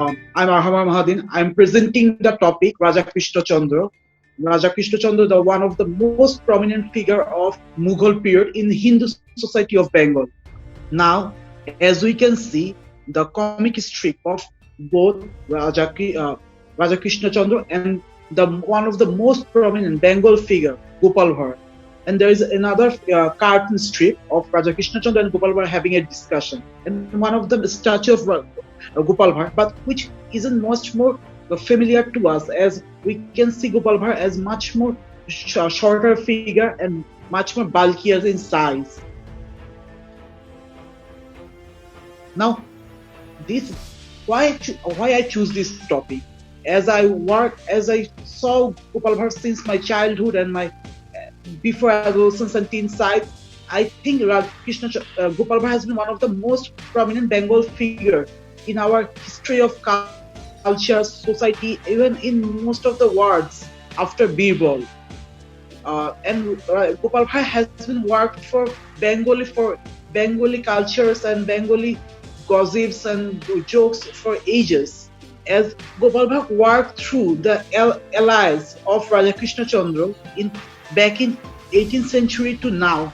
I'm Arhamer Mahdin. I'm presenting the topic Raja Krishna Chandra. Raja Krishna Chandra, the one of the most prominent figure of Mughal period in Hindu society of Bengal. Now, as we can see, the comic strip of both Raja Krishna Chandra and the one of the most prominent Bengal figure, Gopal Var. And there is another cartoon strip of Raja Krishna Chandra and Gopal Var having a discussion. And one of them is statue of Gopal Var, but which isn't much more familiar to us, as we can see Gopal Var as much more shorter figure and much more bulkier in size. Now, this why I choose this topic. As I saw Gopal Bhatt since my childhood and my before adolescence and teen side, I think Gopal Bhatt has been one of the most prominent Bengal figure in our history of culture, society, even in most of the words after Birbal. Gopal Bhai has been worked for Bengali cultures and Bengali gossips and jokes for ages. As Gopal Bhai worked through the allies of Raja Krishna Chandra back in 18th century to now,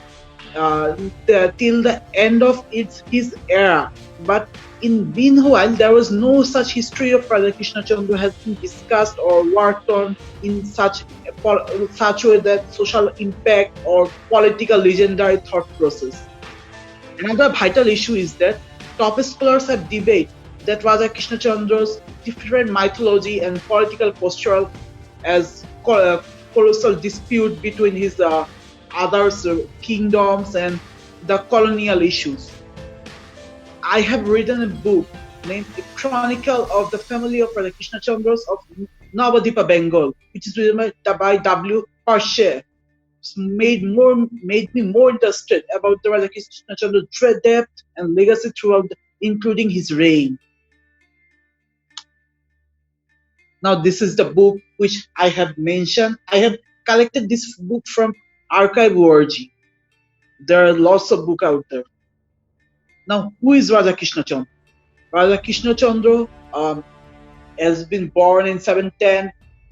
till the end of his era. But in meanwhile, there was no such history of Raja Krishna Chandra has been discussed or worked on in such way that social impact or political legendary thought process. Another vital issue is that top scholars have debated that Raja Krishna Chandra's different mythology and political posture as colossal dispute between his other kingdoms and the colonial issues. I have written a book named The Chronicle of the Family of Raja Krishna Chandras of Navadipa, Bengal, which is written by W. Parshe. Made me more interested about the Raja Krishna Chandra's depth and legacy throughout, including his reign. Now, this is the book which I have mentioned. I have collected this book from archive.org. There are lots of books out there. Now, who is Raja Krishna Chandra? Raja Krishna Chandra has been born in 710.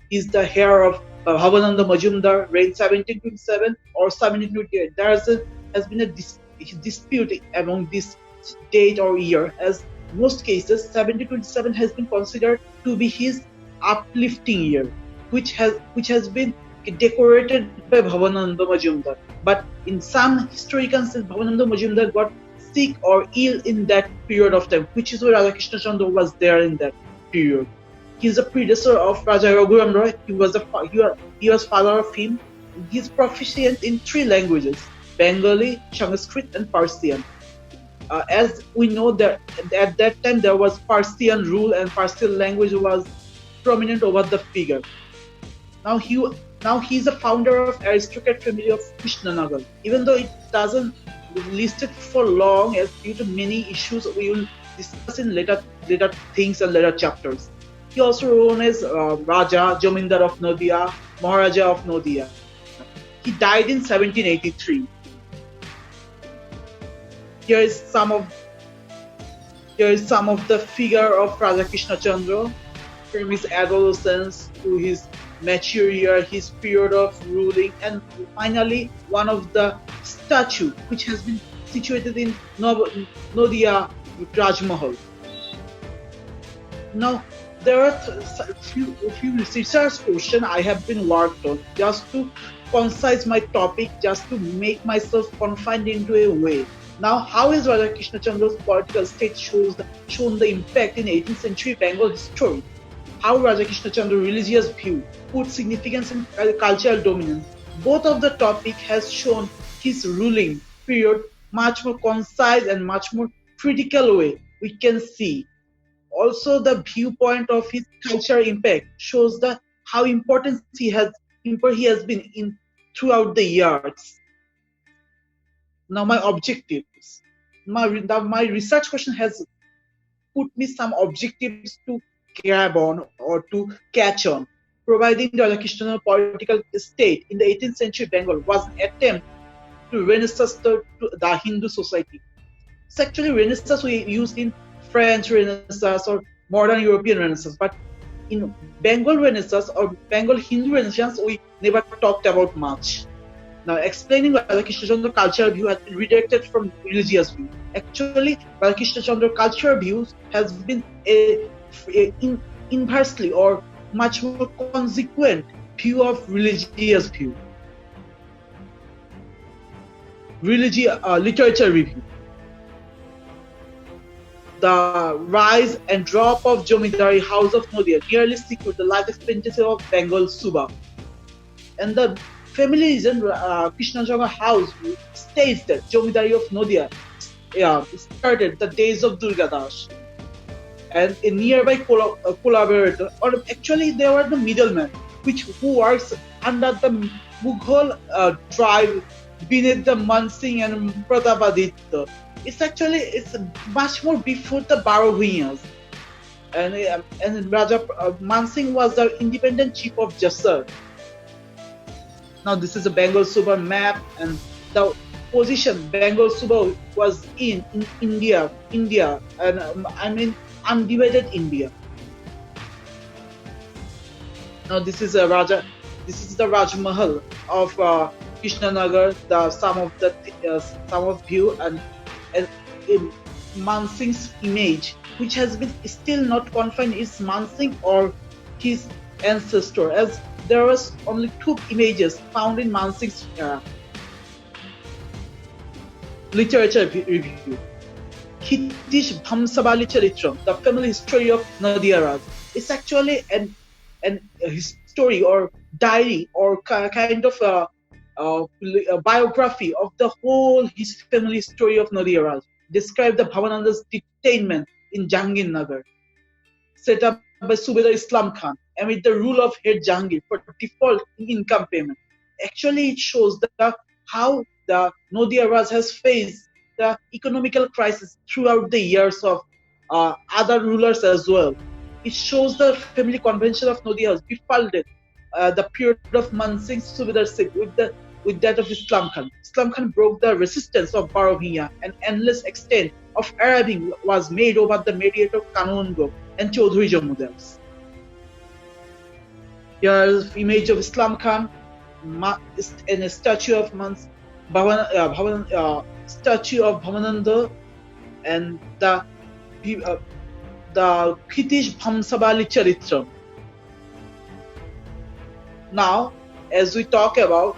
He's the heir of Bhavananda Majumdar, reigned 1727 or 1728. There has been a dispute among this date or year, as most cases 1727 has been considered to be his uplifting year, which has been decorated by Bhavananda Majumdar. But in some historians, Bhavananda Majumdar got sick or ill in that period of time, which is why Raja Krishna Chandra was there in that period. He is a predecessor of Raja Raghuram Roy. He was father of him. He is proficient in 3 languages: Bengali, Sanskrit, and Persian. As we know that at that time there was Persian rule and Persian language was prominent over the figure. Now he is a founder of aristocrat family of Krishnanagar. Even though it doesn't list it for long, as due to many issues we will discuss in later things and later chapters. He also known as Raja, Jamindar of Nadia, Maharaja of Nadia. He died in 1783. Here is some of the figure of Raja Krishna Chandra, from his adolescence to his mature year, his period of ruling, and finally one of the statue which has been situated in Nadia Raj Mahal. Now, there are a few research questions I have been worked on just to concise my topic, just to make myself confined into a way. Now, how is Raja Krishna Chandra's political state shown the impact in 18th century Bengal history? How Raja Krishna Chandra's religious view put significance in cultural dominance? Both of the topic has shown his ruling period much more concise and much more critical way we can see. Also, the viewpoint of his cultural impact shows how important he has been in throughout the years. Now, my objectives. My research question has put me some objectives to grab on or to catch on. Providing the Raja Krishna political state in the 18th century Bengal was an attempt to renaissance the Hindu society. It's actually Renaissance we used in French Renaissance or modern European Renaissance. But in Bengal Renaissance or Bengal Hindu Renaissance, we never talked about much. Now, explaining Raja Krishna Chandra cultural view has been redirected from religious view. Actually, Raja Krishna Chandra cultural views has been inversely or much more consequent view of religious view. Literature review. The rise and drop of Jomidari House of Nodia nearly secured the life expectancy of Bengal Suba. And the family legend Krishna Chandra House states that Jomidari of Nodia started the days of Durga Das. And a nearby collaborator, or actually they were the middleman, who works under the Mughal tribe beneath the Mansingh and Pratapaditya. It's much more before the Baroviyas. And Raja Mansingh was the independent chief of Jasar. Now this is a Bengal Suba map, and the position Bengal Suba was in India, and I mean undivided India. Now this is the Raj Mahal of Krishnanagar, some of view and Mansingh's image, which has been still not confined, is Mansingh or his ancestor, as there was only 2 images found in Mansingh's literature review. Kitish Bhamsabali Charitram, the family history of Nadia Raj. It's actually an history or diary or kind of a biography of the whole his family story of Nadia Raj. Describe the Bhavananda's detainment in Jahangirnagar, set up by Subedar Islam Khan amid the rule of head Jahangir for default income payment. Actually, it shows how the Nadia Raj has faced the economical crisis throughout the years of other rulers as well. It shows the family convention of Nadia Raj befalted the period of Mansingh Subedar Singh with that of Islam Khan. Islam Khan broke the resistance of Baroviya, and endless extent of Arabing was made over the mediator Kanungo and Chaudhuri Jamudars. Here is image of Islam Khan and a statue of statue of Bhavananda, and the Khitish Bhamsabali Charitram. Now, as we talk about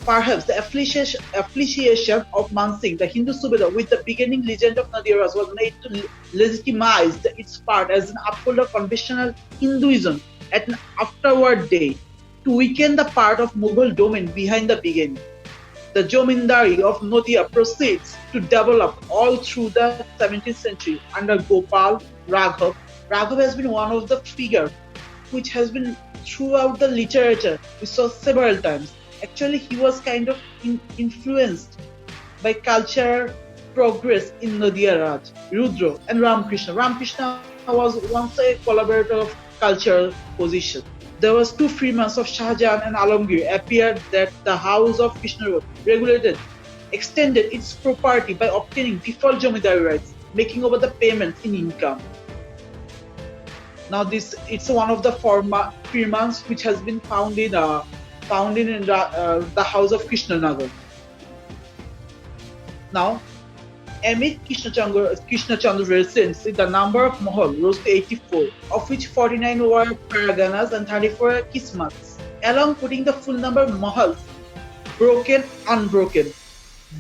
perhaps the affiliation of Mansingh, the Hindu Subedar, with the beginning legend of Nadia Raj was made to legitimize its part as an upholder of conventional Hinduism at an afterward day, to weaken the part of Mughal domain behind the beginning. The Jomindari of Nadia proceeds to develop all through the 17th century under Gopal, Raghav. Raghav has been one of the figures which has been throughout the literature we saw several times. Actually, he was kind of influenced by cultural progress in Nadia Raj, Rudra, and Ramakrishna. Ramakrishna was once a collaborator of cultural position. There was 2 freemen of Shahjahan and Alamgir appeared that the house of Krishna extended its property by obtaining default Jomidari rights, making over the payments in income. Now it's one of the freemen which has been found in the house of Krishnanagar. Now, amid Krishna Chandra's residency, the number of Mahal rose to 84, of which 49 were Paraganas and 34 were Kismats, along putting the full number of Mahals unbroken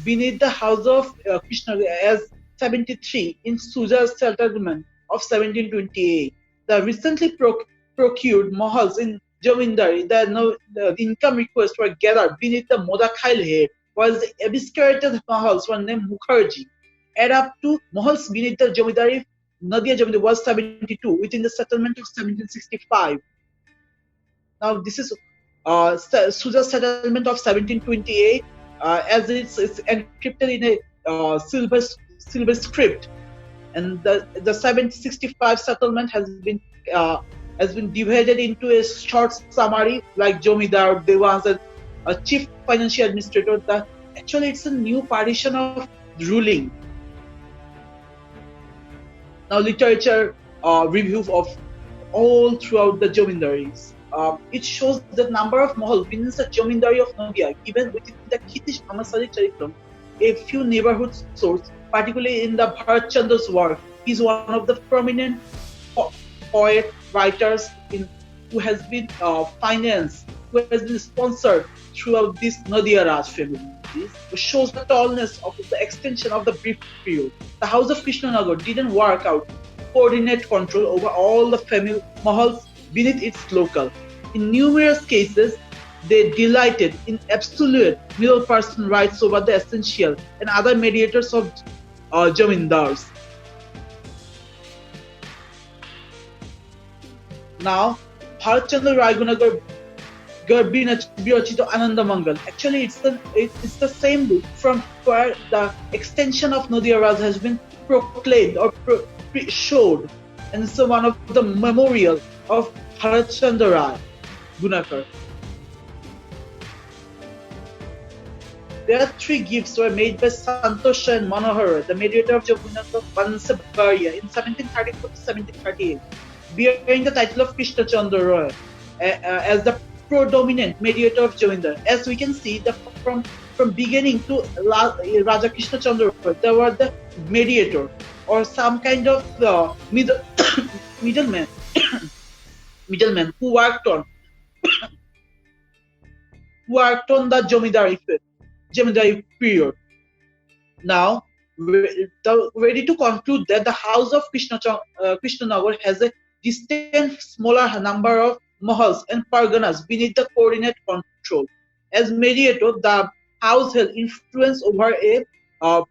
beneath the house of Krishna as 73 in Suja's settlement of 1728. The recently procured Mahals in Jamindari, the income requests were gathered beneath the Modakhail head, while the eviscerated Mahals were named Mukherjee. Add up to Mahals beneath the Jamindari, Nadia Jamindari was 72 within the settlement of 1765. Now this is Suja's settlement of 1728, as it's encrypted in a silver script. And the 1765 settlement has been divided into a short summary like Jomidar, Devans, and a chief financial administrator. Actually, it's a new partition of ruling. Now, literature review of all throughout the Jamindaris. It shows the number of Mahal within the Jamindari of Nadia, given within the Kitish Amasari Charitam, a few neighborhood sources, particularly in the Bharat Chandra's work. He's one of the prominent poet writers who has been financed, who has been sponsored throughout this Nadia Raj family. This shows the tallness of the extension of the brief period. The House of Krishnanagar didn't work out coordinate control over all the family mahals beneath its local. In numerous cases, they delighted in absolute middle person rights over the essential and other mediators of jamindars. Now, Bharatchandra Raygunagar Birachito Ananda Mangal. Actually, it's the same book from where the extension of Nadia Raj has been proclaimed or showed, and it's one of the memorial of Bharatchandra Ray Gunakar. There are three gifts were made by Santosha and Manohara, the mediator of Jagunnath Bansabaria in 1734 to 1738, bearing the title of Krishna Chandra Roy as the predominant mediator of Jamindar. As we can see, from beginning to Raja Krishna Chandra, there were the mediator or some kind of middleman who worked on the Jamindari period. Now, ready to conclude that the house of Krishnanagar has a distinct smaller number of mahals and parganas beneath the coordinate control. As mediator, the house held influence over a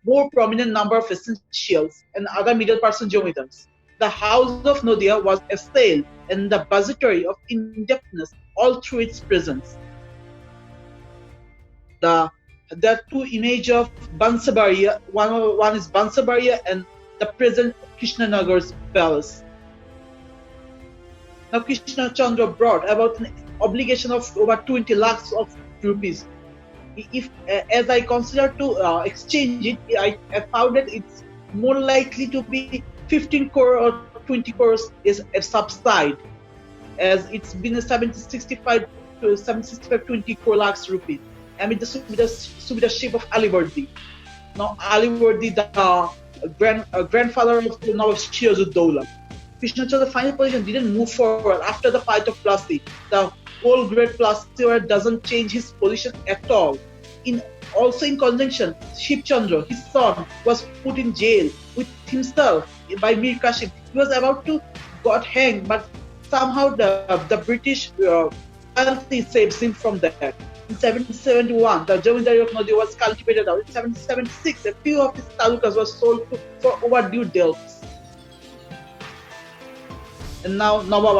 more prominent number of essentials and other middle person jamindars. The house of Nadia was assailed and the budgetary of indebtedness all through its presence. There are two images of Bansabaria. One is Bansabaria and the present Krishnanagar's palace. Now, Krishna Chandra brought about an obligation of over 20 lakhs of rupees. If, as I consider to exchange it, I found that it's more likely to be 15 crore or 20 crores is a subside, as it's been a 765 24 lakhs rupees. I mean, the Subhidaship of Alivardi. Now, Alivardi, the grandfather of Nawab Shirazuddaulah. Krishna Chandra's final position didn't move forward after the fight of Plassey. The whole great Plassey doesn't change his position at all. Also in conjunction, Shiv Chandra, his son, was put in jail with himself by Mir Kashim. He was about to got hanged, but somehow the British loyalty saves him from that. In 1771, the Jamindari of Nadia was cultivated out. In 1776, a few of his talukas were sold for overdue debts. And now Nawab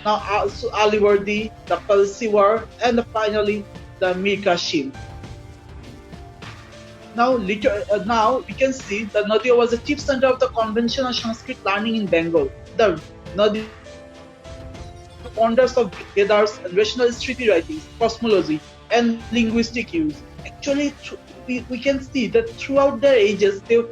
Alivardi, the Palsi War, and finally the Mir Kashim. Now we can see that Nadia was the chief center of the conventional Sanskrit learning in Bengal. The Nadia wonders of Vedas and rationalist treaty writings, cosmology, and linguistic use. Actually, we can see that throughout their ages they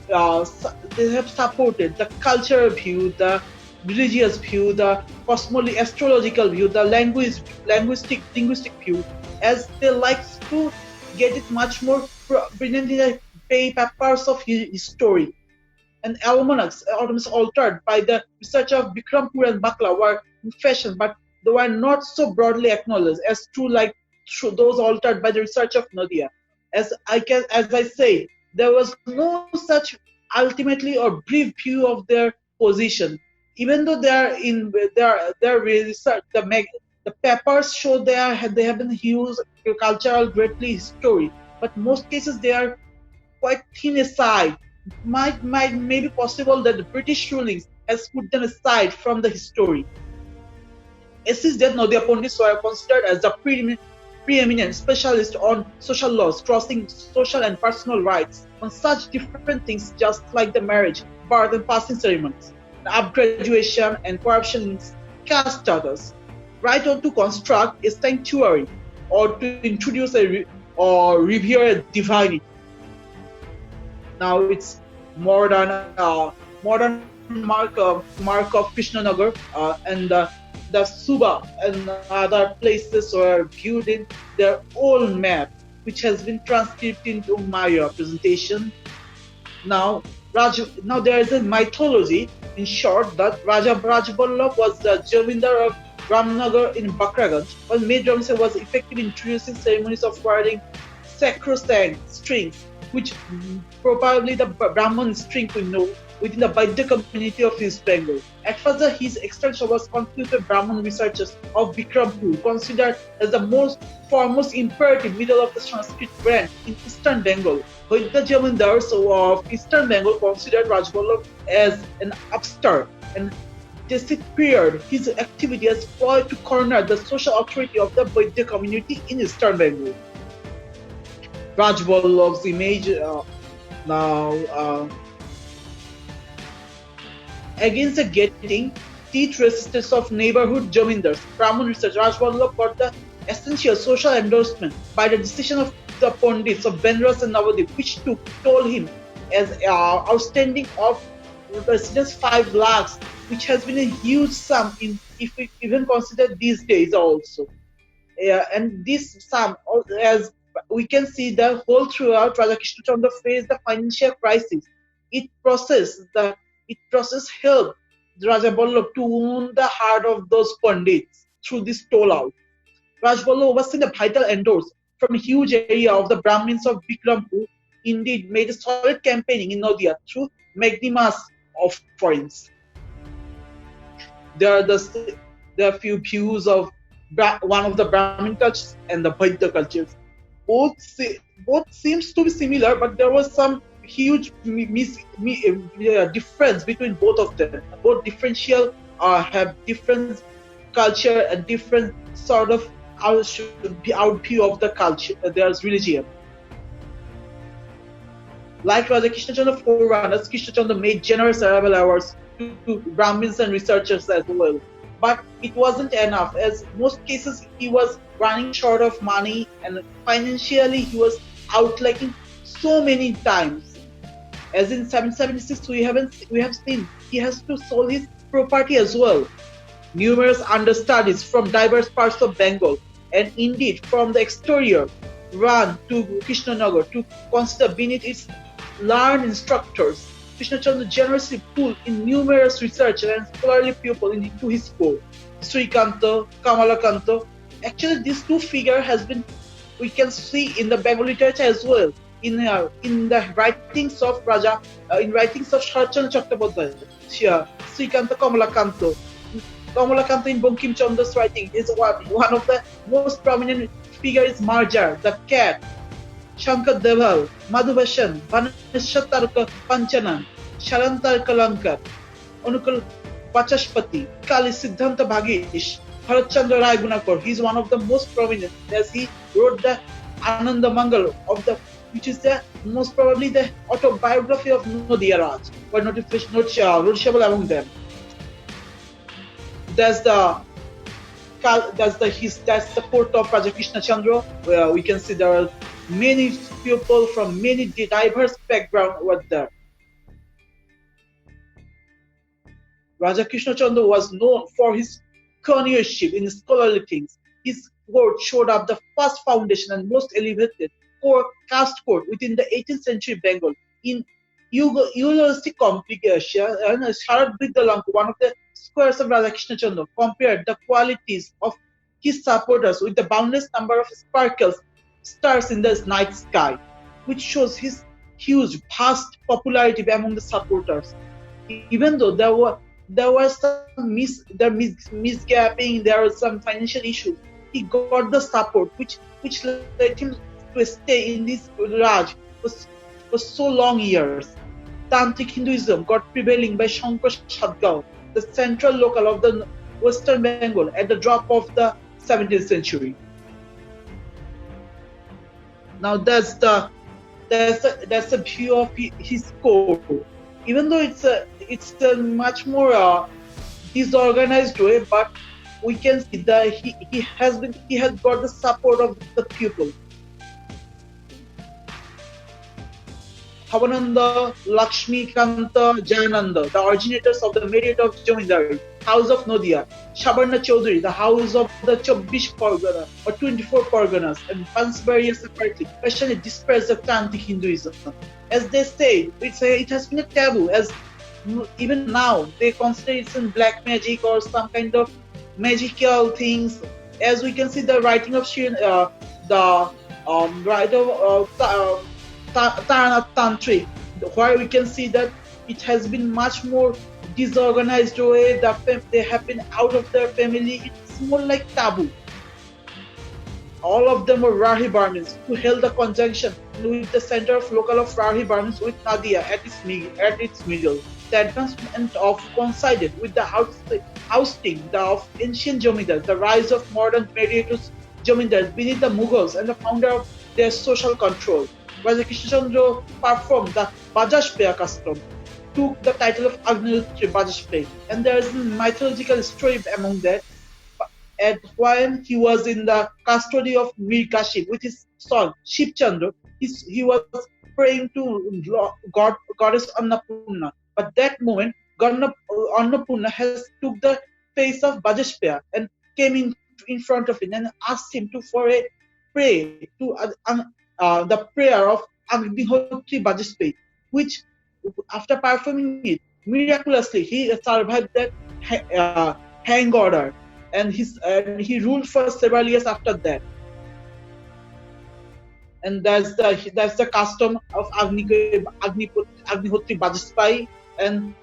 have supported the cultural view, the religious view, the astrological view, the linguistic view, as they like to get it much more brilliant in the papers of history. And almanacs altered by the research of Bikrampur and Bakla were in fashion, but they were not so broadly acknowledged as true like those altered by the research of Nadia. As I say, there was no such ultimately or brief view of their position. Even though their research, the papers show they have been huge cultural greatly history, but most cases they are quite thin aside. Maybe possible that the British rulings has put them aside from the history. It is that Nadia Pandits were considered as the preeminent specialist on social laws, crossing social and personal rights, on such different things just like the marriage, birth and passing ceremonies, upgraduation and corruption in caste status, right on to construct a sanctuary or to introduce or revere a divinity. Now it's more than modern mark of Krishnanagar, and the Suba and other places were viewed in their old map, which has been transcribed into my presentation. Now there is a mythology. In short, that Raja Rajaballabh was the Jamindar of Ramnagar in Bakraganj, while Maid Ramsay was effective in introducing ceremonies of wearing sacrosanct strings, which probably the Brahman string we know within the Vaidya community of East Bengal. At first, his extraction was confused with Brahman researchers of Bikrampur, considered as the most foremost imperative middle of the Sanskrit brand in Eastern Bengal. Vaidya Jamindars of Eastern Bengal considered Rajvallabh as an upstart and disappeared his activity as ploy to corner the social authority of the Vaidya community in Eastern Bengal. Rajvallabh's image now against the getting teeth resistance of neighborhood jamindars. Brahman research Rajvallabh got the essential social endorsement by the decision of the Pandits of Benras and Navadip, which told him as outstanding of residence 5 lakhs, which has been a huge sum in if we even consider these days also. And this sum, as we can see, the whole throughout Raja Krishna Chandra faced the financial crisis. It process helped Raja Vallabh to win the heart of those Pandits through this toll out. Raj Vallabh overseeing the vital endorse from a huge area of the Brahmins of Bikrampur, indeed made a solid campaigning in Nadia through magnanimous offerings. There are few views of one of the Brahmin cultures and the Vaidya cultures. Both seems to be similar, but there was some huge difference between both of them. Both differential have different culture and different sort of out view of the culture. There's religion. Like Raja Krishna Chandra forerunners, Krishna Chandra made generous arrival hours to Brahmins and researchers as well. But it wasn't enough, as most cases he was running short of money and financially he was outlacking so many times. As in 776, we have seen he has to sell his property as well. Numerous understudies from diverse parts of Bengal and indeed from the exterior ran to Krishnanagar to consider beneath its learned instructors. Krishna Chandra generously pulled in numerous researchers and scholarly people into his school. Srikanta, Kamalakanta. Actually, these two figures has been we can see in the Bengali literature as well. In the writings of Sharachandra Chattopadhyay, Srikanta Kamalakanta. Kamalakanta in Bankim Chandra's writing is one of the most prominent figures is Marjar, the cat. Shankar Deval, Madhubashan, Vaneshwatarka Panchana, Sharantar Kalankar, Anukul Pachashpati, Kali Siddhanta Bhagesh, Harachandra Rai Gunakar. He is one of the most prominent as he wrote the Ananda Mangal which is the most probably the autobiography of Nadia Raj, but noticeable among them. That's the court of Raja Krishna Chandra, where we can see there are many people from many diverse backgrounds were there. Raja Krishna Chandra was known for his connoisseurship in scholarly things. His court showed up the first foundation and most elevated caste court within the 18th century Bengal. In Eulogistic complication, and Sharad Vidyalanka, one of the squares of Raja Krishna Chandra, compared the qualities of his supporters with the boundless number of sparkles stars in the night sky, which shows his huge, vast popularity among the supporters. Even though there was some misgapping, there was some financial issues, he got the support which led him to stay in this Raj for so long years. Tantric Hinduism got prevailing by Shankar Sadgao, the central local of the Western Bengal at the drop of the 17th century. Now that's the view of his court. Even though it's a much more disorganized way, but we can see that he has got the support of the people. Bhavananda, Lakshmi Kanta, Jayananda, the originators of the mediator of Jamindari, House of Nodia, Shabarna Chaudhary, the house of the 24 Pargana or 24 Parganas, and Pansbariya separately, especially dispersed the Tantric Hinduism. As they say, it has been a taboo, as even now they consider it's in black magic or some kind of magical things. As we can see, the writing of the writer of Tarana Tantric, where we can see that it has been much more disorganized way. They have been out of their family. It's more like taboo. All of them were Rahi Brahmins who held the conjunction with the center of local of Rahi Brahmins with Nadia at its middle. The advancement of coincided with the ousting of ancient Jamindars, the rise of modern mediators Jamindars beneath the Mughals and the founder of their social control. Raja Krishna Chandra performed the Bajashpeya custom, took the title of Agnihotri Bajashpeya, and there is a mythological story among that. At when he was in the custody of Mir Kashif with his son Shiv Chandra, he was praying to goddess Annapurna. But that moment, Annapurna has took the face of Bajashpeya and came in front of him and asked him to for a pray to the prayer of Agnihotri Bajashpeya, which after performing it miraculously, he survived that hang order, and he ruled for several years after that. And that's the custom of Agnihotri Bajashpeya, and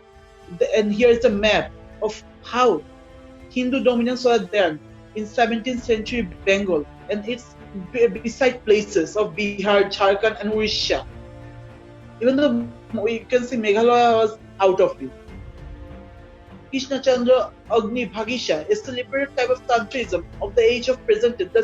here is a map of how Hindu dominance was there in 17th century Bengal, and it's beside places of Bihar, Jharkhand, and Orissa. Even though we can see Meghalaya was out of it. Krishna Chandra Agni Bhagisha, a celebrated type of Tantrism of the age of presented the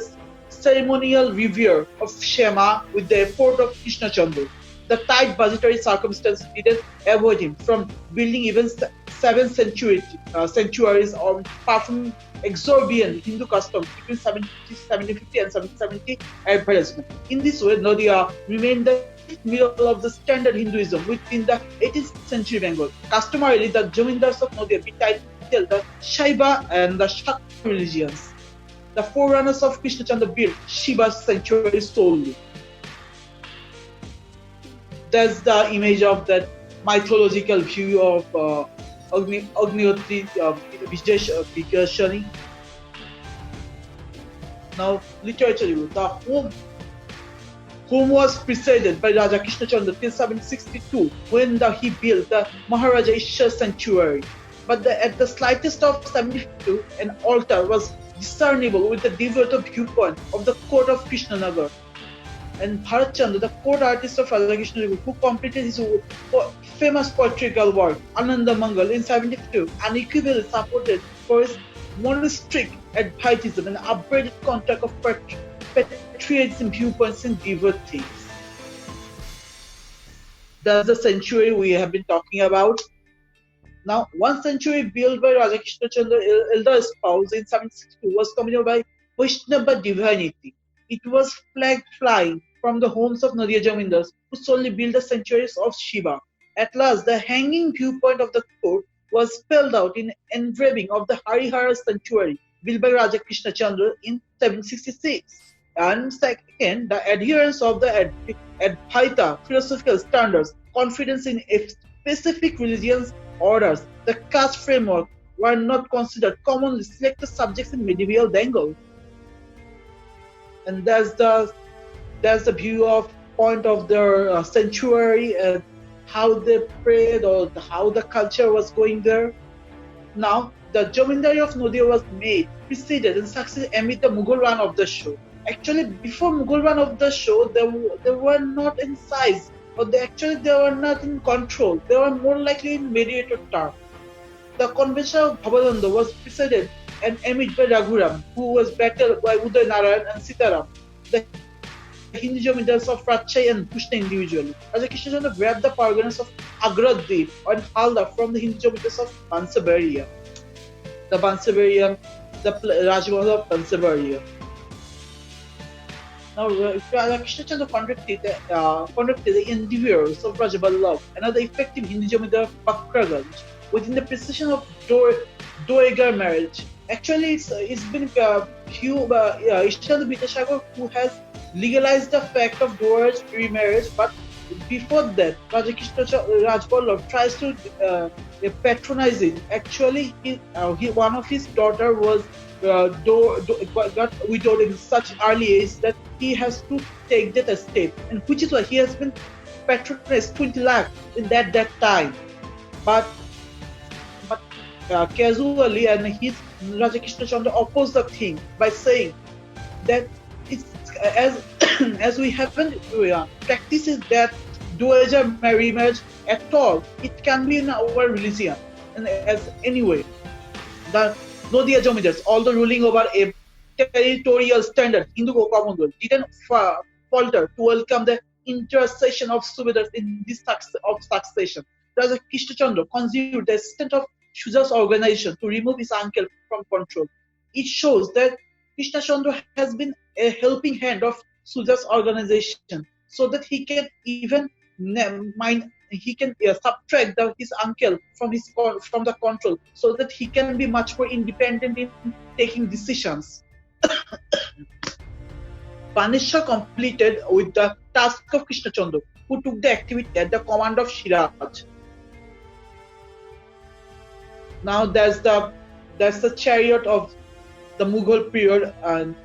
ceremonial revere of Shema with the effort of Krishna Chandra. The tight budgetary circumstances didn't avoid him from building even 7 sanctuaries or performing exorbitant Hindu customs between 1750 and 1770 advertisement. In this way, Nadia remained the middle of the standard Hinduism within the 18th century Bengal. Customarily, the Jamindars of Nadia be titled the Shaiva and the Shakta religions. The forerunners of Krishna Chandra built Shiva's sanctuary solely. That's the image of that mythological view of Agnihotri Vikashani. Now, literature review. The home was preceded by Raja Krishna Chandra till 1762 when he built the Maharaja Ishar sanctuary. But at the slightest of 1752, an altar was discernible with the devoted viewpoint of the court of Krishnanagar. And Bharat Chandra, the court artist of Raja Krishna, who completed his famous poetical work, Ananda Mangal, in 1752, unequivocally supported for his monastic advaitism and upbraided contract of patriotism viewpoints in devotees. That's the sanctuary we have been talking about. Now, one sanctuary built by Raja Krishna Chandra, elder spouse, in 1762 was commissioned by Vaishnava divinity. It was flag flying from the homes of Nadia Jamindars, who solely built the sanctuaries of Shiva. At last, the hanging viewpoint of the court was spelled out in engraving of the Harihara sanctuary built by Raja Krishna Chandra in 1766. And second, the adherence of the Advaita philosophical standards, confidence in specific religious orders, the caste framework were not considered commonly selected subjects in medieval Bengal. And that's the view of point of their sanctuary and how they prayed or how the culture was going there. Now, the Jamindari of Nadia was made, preceded and succeeded amid the Mughal run of the show. Actually, before Mughal run of the show, they were not in size, or they were not in control. They were more likely in mediator term. The convention of Bhavananda was preceded and amid by Raghuram, who was battled by Uday Narayan and Sitaram, the Hindu Jamindars of Rajshahi and Pushta individually. Raja Krishna Chandra grabbed the parganas of Agradweep and Halda from the Hindu Jamindars of Bansabariya. The Rajmahal of Bansabariya. Now, Raja Krishna Chandra conducted the endeavors of Raja Vallabh, another effective Hindu Jamidar of Bakraganj, within the precision of Doegar marriage. Actually, it's been Ishandra Vidyasagar who has legalized the fact of Doer's remarriage, but before that, Raja Krishna Raj Vallabh tries to patronize it. Actually, one of his daughter was got widowed in such early age that he has to take that step, and which is why he has been patronized 20 lakh in that time. But casually, and his Raja Krishna Chandra opposed the thing by saying that it's as as we haven't practices that dual marriage at all. It can be in our religion, and as anyway, the Nodia Jomidars, although ruling over a territorial standard, Hindu Commonwealth didn't falter to welcome the intercession of Subedars in this succession. Raja Krishna Chandra conceived the extent of Shuja's organization to remove his uncle from control. It shows that Krishna Chandra has been a helping hand of Suja's organization, so that he can even subtract his uncle from the control, so that he can be much more independent in taking decisions. Panisha completed with the task of Krishna Chandra, who took the activity at the command of Shiraj. Now that's the chariot of the Mughal period, and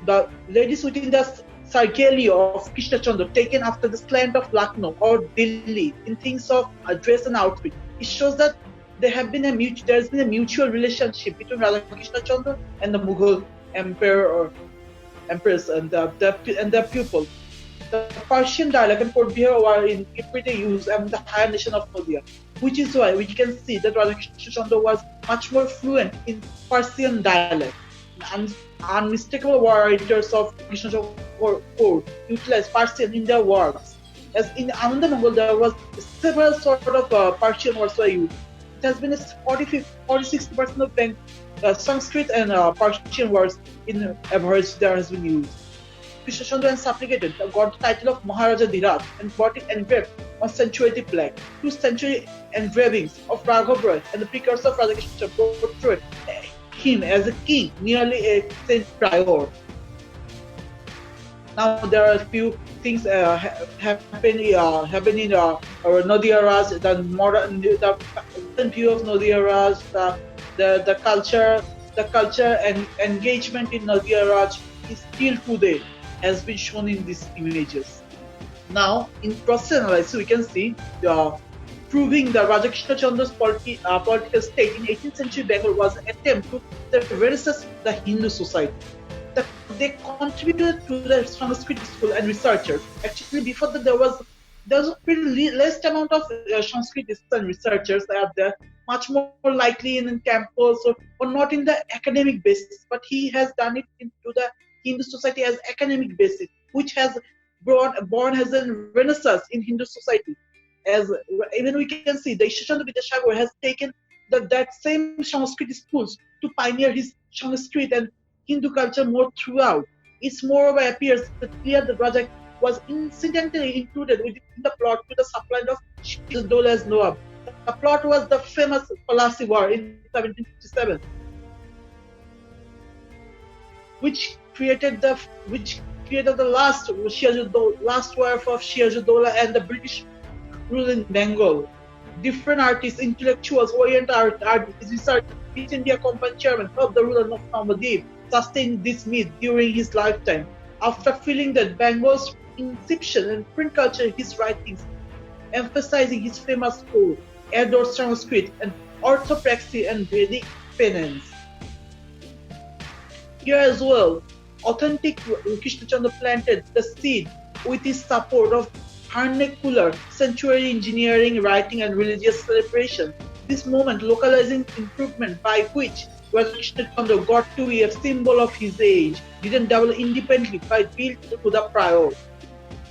the ladies within the Sargali of Krishna Chandra taken after the slant of Lucknow or Delhi in things of dress and outfit. It shows that there has been a mutual relationship between Raja Krishna Chandra and the Mughal emperor or empress and their pupil. The Persian dialect and Port-Bihar were in everyday use among the higher nation of Nadia, which is why we can see that Raja Krishna Chandra was much more fluent in Persian dialect. And unmistakable writers of Krishna Chandra court utilized Persian in their works. As in Ananda Mongol, there was several sort of Persian words were used. It has been a 40-60% of Sanskrit and Persian words in average there has been used. Krishna Chandra supplicated got the title of Maharaja Dhiraj and got it engraved on century plaque. 2 century engravings of Raghav Roy and the precursor of Raja Krishna portrayed him as a king, nearly a saint prior. Now there are a few things happening in Nadia Raj, the modern view of Nadia Raj, the culture and engagement in Nadia Raj is still today, has been shown in these images. Now, in process analysis, we can see proving the Raja Krishna Chandra's political state in 18th century Bengal was an attempt to renaissance the Hindu society. They contributed to the Sanskrit school and researchers. Actually, before that, there was a pretty less amount of Sanskrit and researchers out there, much more likely in temples or not in the academic basis. But he has done it into the Hindu society as academic basis, which has born as a renaissance in Hindu society. As even we can see, the Ishchandra Vidyasagar has taken that same Sanskrit schools to pioneer his Sanskrit and Hindu culture more throughout. It's moreover appears that clear that Raja was incidentally included within the plot to the supply of Shiraz Nawab. The plot was the famous Colossal War in 1757, which created the last war of Shiraz-ud-Dawla and the British rule in Bengal. Different artists, intellectuals, Orient artists, research, East India Company chairman helped the ruler of Mahdi sustain this myth during his lifetime. After feeling that Bengal's inception and print culture, his writings, emphasizing his famous code, adored Sanskrit and orthopraxy and Vedic penance. Here as well, authentic Krishna Chandra planted the seed with his support of vernacular, sanctuary engineering, writing and religious celebration. This moment localizing improvement by which Krishna Chandra got to be a symbol of his age, didn't develop independently but built to the prior.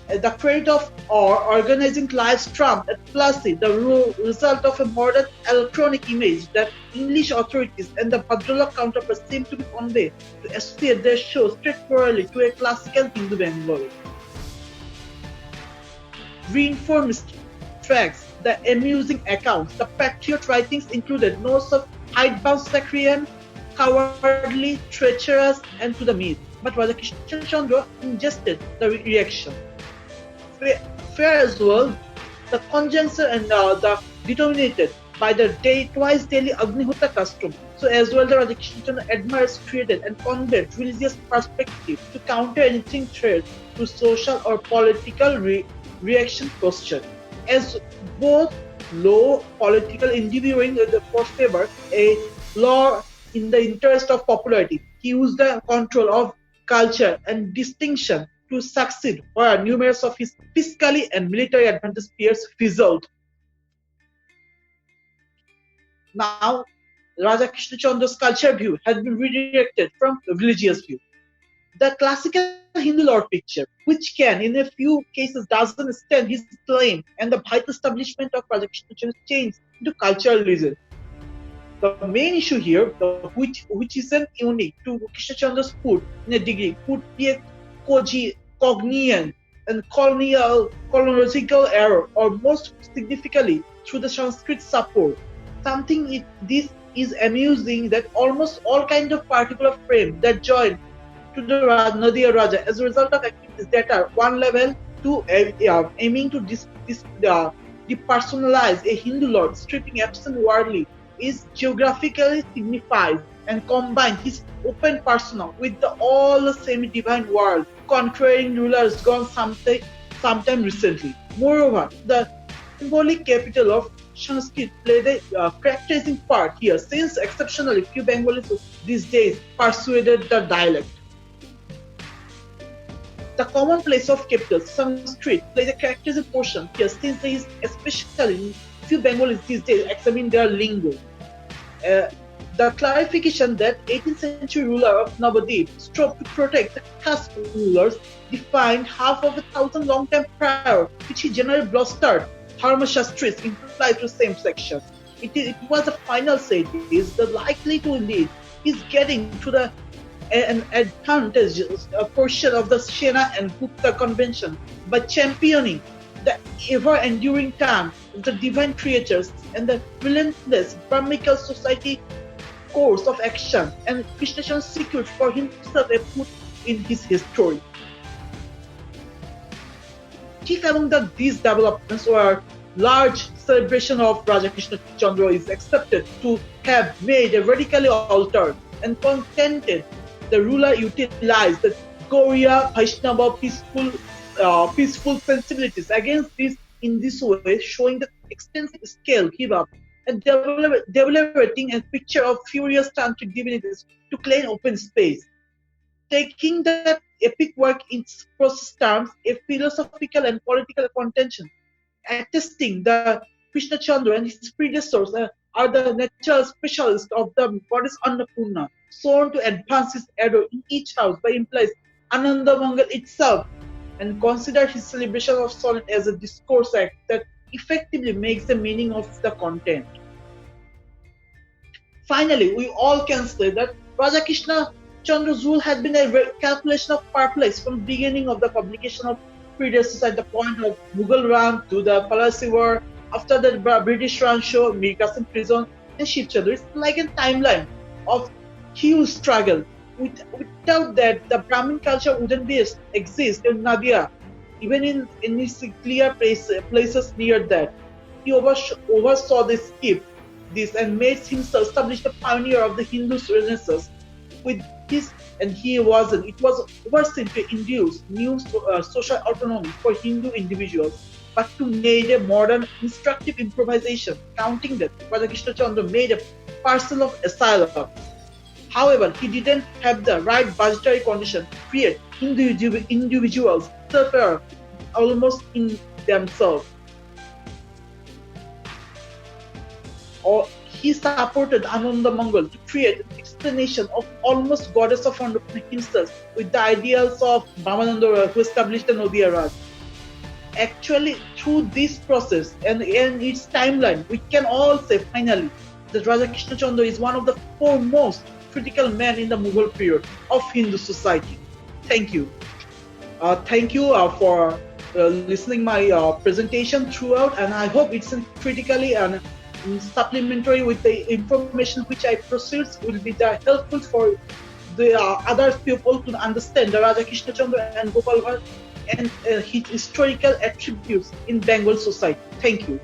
The credit of or organizing lives trumped at Plassey, the result of a modern electronic image that English authorities and the Bhadralok counterparts seem to be conveyed to associate their show straightforwardly to a classical Hindu Bengali. Reinforced tracks, the amusing accounts, the patriot writings included notes of hidebound sacrian, cowardly, treacherous, and to the myth. But Raja Krishna Chandra ingested the reaction. Fair as well, the conjuncture and the denominated by the twice daily Agnihotra custom. So as well the Raja Krishna Chandra admirers created and conveyed religious perspective to counter anything threat to social or political reaction posture. As both low political endeavoring for favor a law in the interest of popularity. He used the control of culture and distinction to succeed where numerous of his fiscally and military advantage peers fizzled. Now, Raja Krishna Chandra's culture view has been redirected from a religious view. The classical Hindu Lord picture, which can, in a few cases, doesn't stand his claim, and the vital establishment of Raja Krishna Chandra's change into culturalism. The main issue here, which isn't unique to Krishna Chandra's food in a degree, could be a cognizant and chronological error, or most significantly, through the Sanskrit support. This is amusing that almost all kinds of particular frame that join to the Nadia Raja as a result of activities that are one level to aiming to depersonalize a Hindu lord, stripping absent worldly, is geographically signified and combine his open persona with all the semi-divine world, conquering rulers gone sometime recently. Moreover, the symbolic capital of Sanskrit played a characterizing part here, since exceptionally few Bengalis these days persuaded the dialect. The commonplace of capital, Sanskrit, plays a characterizing portion here, since there is especially few Bengalis these days examine their lingo. The clarification that 18th century ruler of Navadip strove to protect the caste rulers defined half of 1,000 long time prior, which he generally blustered. Arhamer Shastris implied to the same section. It was the final stage, is the likely to lead is getting to an advantageous portion of the Sena and Gupta convention by championing the ever-enduring term of the divine creatures and the relentless Brahmical society course of action, and Krishna Chandra secured for himself a foot in his history. Chief among these developments were large celebration of Raja Krishna Chandra is accepted to have made a radically altered and contented the ruler utilized the Gauriya Vaishnava peaceful sensibilities against this in this way, showing the extensive scale give up and developing a picture of furious tantric divinities to claim open space. Taking that epic work in process terms, a philosophical and political contention, attesting the Krishna Chandra and his predecessors are the natural specialists of the goddess Annapurna, sworn to advance his arrow in each house by implies Ananda Mangal itself, and consider his celebration of sonnet as a discourse act that effectively makes the meaning of the content. Finally, we all can say that Raja Krishna Chandra's rule had been a calculation of perplex from the beginning of the publication of predecessors at the point of Mughal run to the Colossal War, after the British run show, Mir Qasim prison, and Shiv Chandra. It's like a timeline of huge struggle. Without that, the Brahmin culture wouldn't exist in Nadia, even in its clear places near that. He oversaw this and made himself establish the pioneer of the Hindu Renaissance. With this, and it was overseen to induce new social autonomy for Hindu individuals, but to make a modern instructive improvisation, counting that Raja Krishna Chandra made a parcel of asylum. However, he didn't have the right budgetary condition to create individuals suffer almost in themselves. Or he supported Ananda Mangal to create an explanation of almost goddess of Annapurna himself with the ideals of Brahmananda who established the Nadia Raj. actually, through this process and its timeline, we can all say finally that Raja Krishna Chandra is one of the foremost critical men in the Mughal period of Hindu society. Thank you. Thank you for listening my presentation throughout, and I hope it's critically and supplementary with the information which I proceed will be helpful for the other people to understand the Raja Krishna Chandra and Gopal Var and his historical attributes in Bengal society. Thank you.